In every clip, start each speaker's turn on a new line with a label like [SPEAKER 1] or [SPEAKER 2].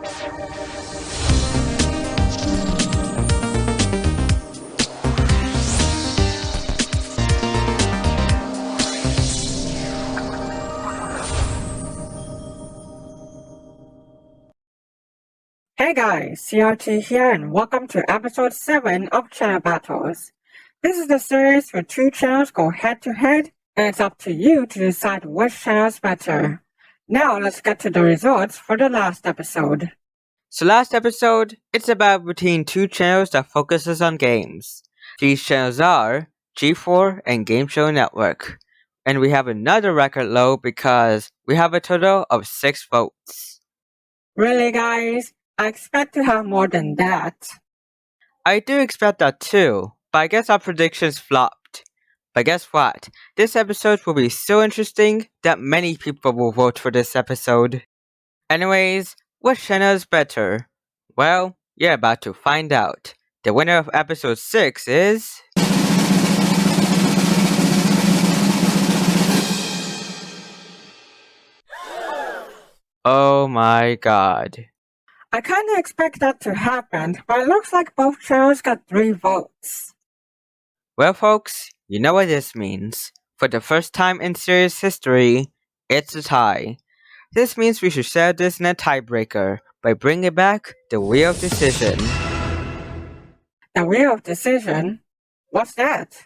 [SPEAKER 1] Hey guys, CRT here and welcome to episode 7 of Channel Battles. This is the series where two channels go head to head and it's up to you to decide which channel is better. Now let's get to the results for the last episode.
[SPEAKER 2] So last episode, it's about between two channels that focuses on games. These channels are G4 and Game Show Network. And we have another record low because we have a total of 6 votes.
[SPEAKER 1] Really guys? I expect to have more than that.
[SPEAKER 2] I do expect that too, but I guess our predictions flopped. But guess what? This episode will be so interesting that many people will vote for this episode. Anyways, which channel is better? Well, you're about to find out. The winner of episode 6 is... Oh my god.
[SPEAKER 1] I kinda expect that to happen, but it looks like both channels got 3 votes.
[SPEAKER 2] Well folks, you know what this means. For the first time in series history, it's a tie. This means we should share this in a tiebreaker by bringing back the Wheel of Decision.
[SPEAKER 1] The Wheel of Decision? What's that?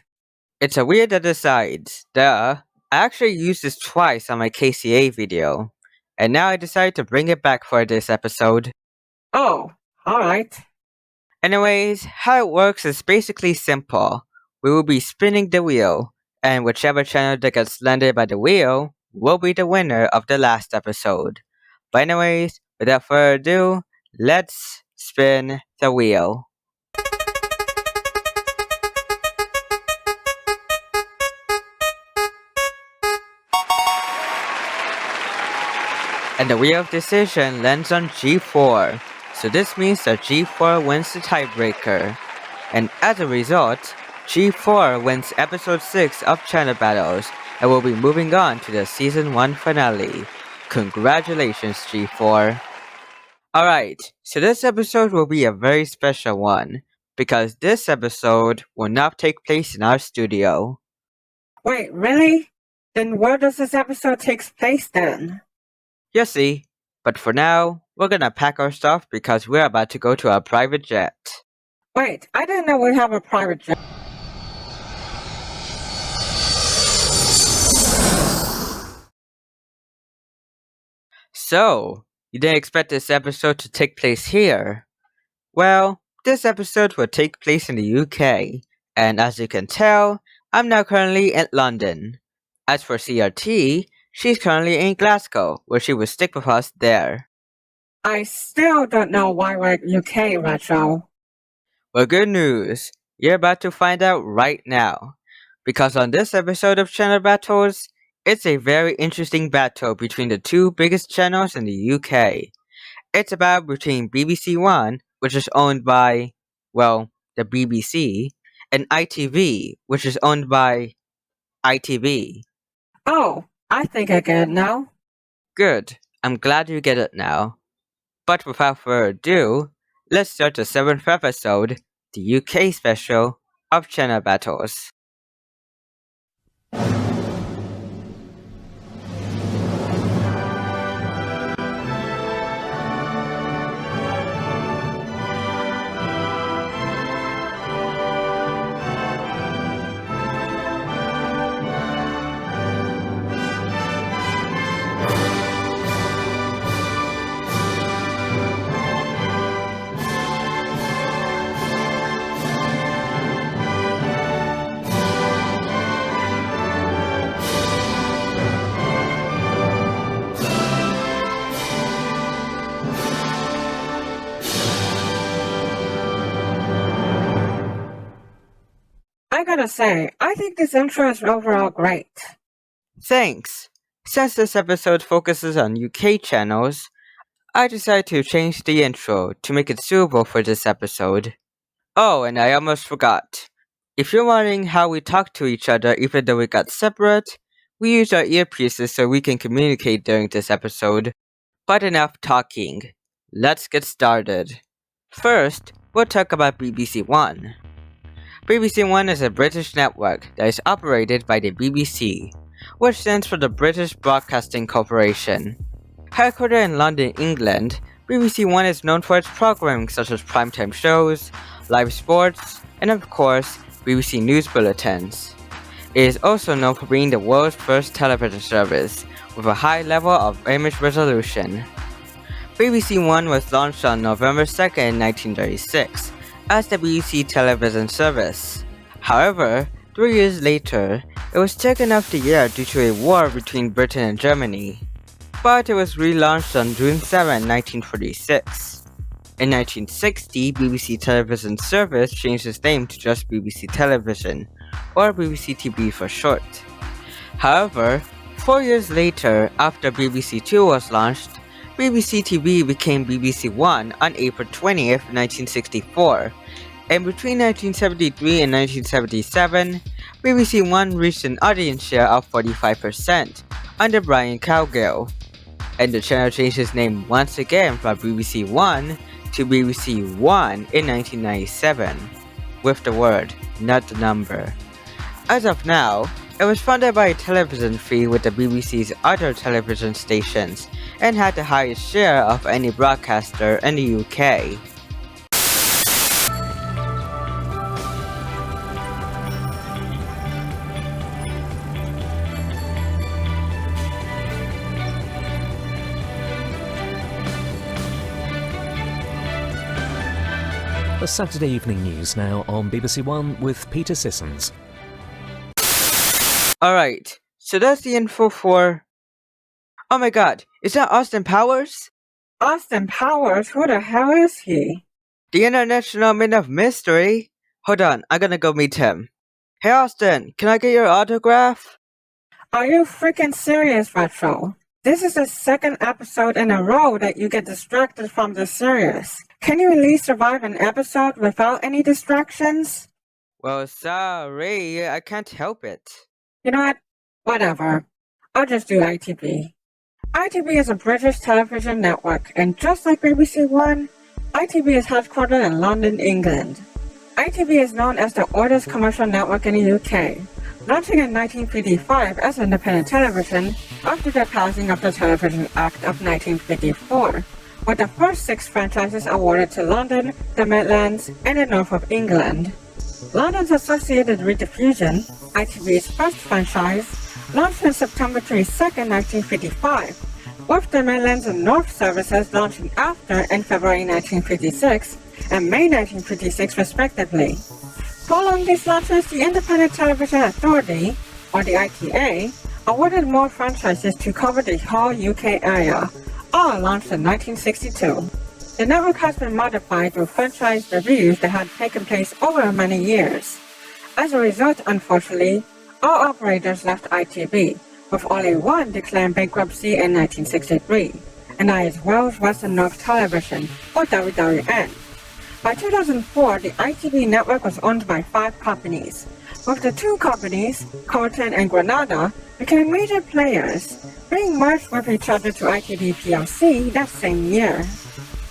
[SPEAKER 2] It's a wheel that decides. Duh. I actually used this twice on my KCA video. And now I decided to bring it back for this episode.
[SPEAKER 1] Oh, alright.
[SPEAKER 2] Anyways, how it works is basically simple. We will be spinning the wheel, and whichever channel that gets landed by the wheel will be the winner of the last episode. But anyways, without further ado, let's spin the wheel. And the Wheel of Decision lands on G4, so this means that G4 wins the tiebreaker. And as a result, G4 wins episode 6 of Channel Battles and will be moving on to the season 1 finale. Congratulations, G4. Alright, so this episode will be a very special one, because this episode will not take place in our studio.
[SPEAKER 1] Wait, really? Then where does this episode take place then?
[SPEAKER 2] You see, but for now, we're gonna pack our stuff because we're about to go to our private jet.
[SPEAKER 1] Wait, I didn't know we have a private jet.
[SPEAKER 2] So, you didn't expect this episode to take place here? Well, this episode will take place in the UK, and as you can tell, I'm now currently in London. As for CRT, she's currently in Glasgow, where she will stick with us there.
[SPEAKER 1] I still don't know why we're UK, Retro.
[SPEAKER 2] Well, good news. You're about to find out right now. Because on this episode of Channel Battles, it's a very interesting battle between the two biggest channels in the UK. It's about between BBC One, which is owned by, well, the BBC, and ITV, which is owned by ITV.
[SPEAKER 1] Oh, I think I get it now.
[SPEAKER 2] Good. I'm glad you get it now. But without further ado, let's start the 7th episode, the UK special of Channel Battles.
[SPEAKER 1] I gotta say, I think this intro is overall great.
[SPEAKER 2] Thanks. Since this episode focuses on UK channels, I decided to change the intro to make it suitable for this episode. Oh, and I almost forgot. If you're wondering how we talk to each other even though we got separate, we use our earpieces so we can communicate during this episode. But enough talking. let's get started. First, we'll talk about BBC One. BBC One is a British network that is operated by the BBC, which stands for the British Broadcasting Corporation. Headquartered in London, England, BBC One is known for its programming such as primetime shows, live sports, and of course, BBC News Bulletins. It is also known for being the world's first television service, with a high level of image resolution. BBC One was launched on November 2nd, 1936, as the BBC television service. However, 3 years later, it was taken off the air due to a war between Britain and Germany. But it was relaunched on June 7, 1946. In 1960, BBC Television Service changed its name to just BBC Television, or BBC TV for short. However, 4 years later, after BBC Two was launched, BBC TV became BBC One on April 20, 1964, and between 1973 and 1977, BBC One reached an audience share of 45% under Brian Cowgill, and the channel changed its name once again from BBC One to BBC One in 1997, with the word, not the number. As of now, it was funded by a television fee with the BBC's other television stations and had the highest share of any broadcaster in the UK.
[SPEAKER 3] The Saturday evening news now on BBC One with Peter Sissons.
[SPEAKER 2] Alright, so that's the info for... Oh my god, is that Austin Powers?
[SPEAKER 1] Austin Powers? Who the hell is he?
[SPEAKER 2] The International Man of Mystery? Hold on, I'm gonna go meet him. Hey Austin, can I get your autograph?
[SPEAKER 1] Are you freaking serious, Retro? This is the second episode in a row that you get distracted from the series. Can you at least survive an episode without any distractions?
[SPEAKER 2] Well, sorry, I can't help it.
[SPEAKER 1] You know what? Whatever. I'll just do ITV. ITV is a British television network, and just like BBC One, ITV is headquartered in London, England. ITV is known as the oldest commercial network in the UK, launching in 1955 as independent television after the passing of the Television Act of 1954, with the first 6 franchises awarded to London, the Midlands, and the North of England. London's Associated Rediffusion, ITV's first franchise, launched on September 22, 1955, with the Midlands and North services launching after in February 1956 and May 1956 respectively. Following these launches, the Independent Television Authority, or the ITA, awarded more franchises to cover the whole UK area, all launched in 1962. The network has been modified through franchise reviews that had taken place over many years. As a result, unfortunately, all operators left ITV, with only one declaring bankruptcy in 1963, and that is Wales Western North Television, or WWN. By 2004, the ITV network was owned by 5 companies, with the 2 companies, Colton and Granada, became major players, being merged with each other to ITV plc that same year.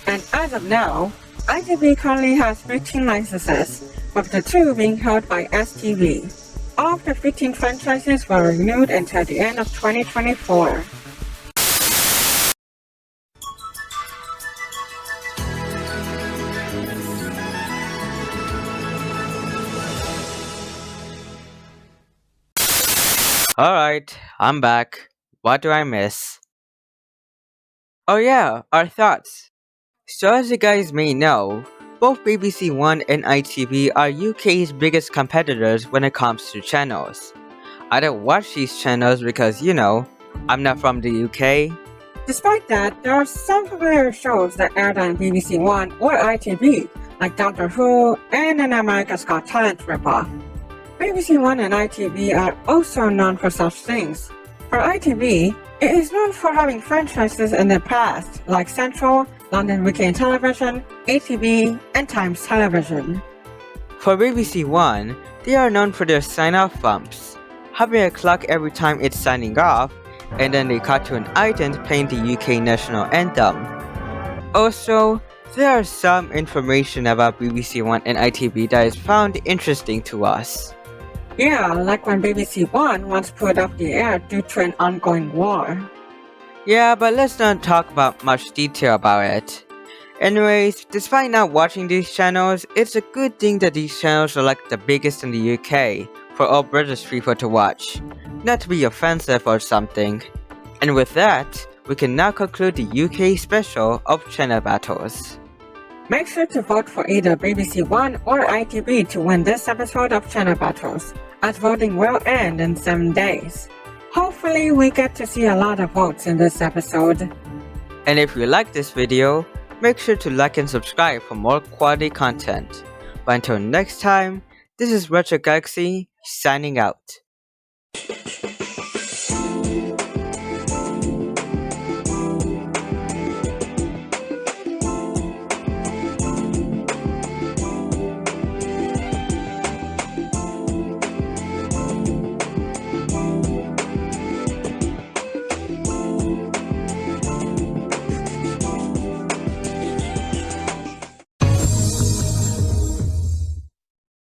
[SPEAKER 1] And as of now, ITV currently has 15 licenses, with the 2 being held by STV. All of the 15 franchises were renewed until the end of 2024.
[SPEAKER 2] Alright, I'm back. What do I miss? Oh yeah, our thoughts. So as you guys may know, both BBC One and ITV are UK's biggest competitors when it comes to channels. I don't watch these channels because, you know, I'm not from the UK.
[SPEAKER 1] Despite that, there are some familiar shows that aired on BBC One or ITV, like Doctor Who and an America's Got Talent ripoff. BBC One and ITV are also known for such things. For ITV, it is known for having franchises in the past, like Central, London Weekend Television, ATV, and Times Television.
[SPEAKER 2] For BBC One, they are known for their sign-off bumps, having a clock every time it's signing off, and then they cut to an item playing the UK national anthem. Also, there are some information about BBC One and ITV that is found interesting to us.
[SPEAKER 1] Yeah, like when BBC One was put off the air due to an ongoing war.
[SPEAKER 2] Yeah, but let's not talk about much detail about it. Anyways, despite not watching these channels, it's a good thing that these channels are like the biggest in the UK for all British people to watch. Not to be offensive or something. And with that, we can now conclude the UK special of channel battles.
[SPEAKER 1] Make sure to vote for either BBC One or ITV to win this episode of Channel Battles, as voting will end in 7 days. Hopefully we get to see a lot of votes in this episode.
[SPEAKER 2] And if you like this video, make sure to like and subscribe for more quality content. But until next time, this is Retro Galaxy signing out.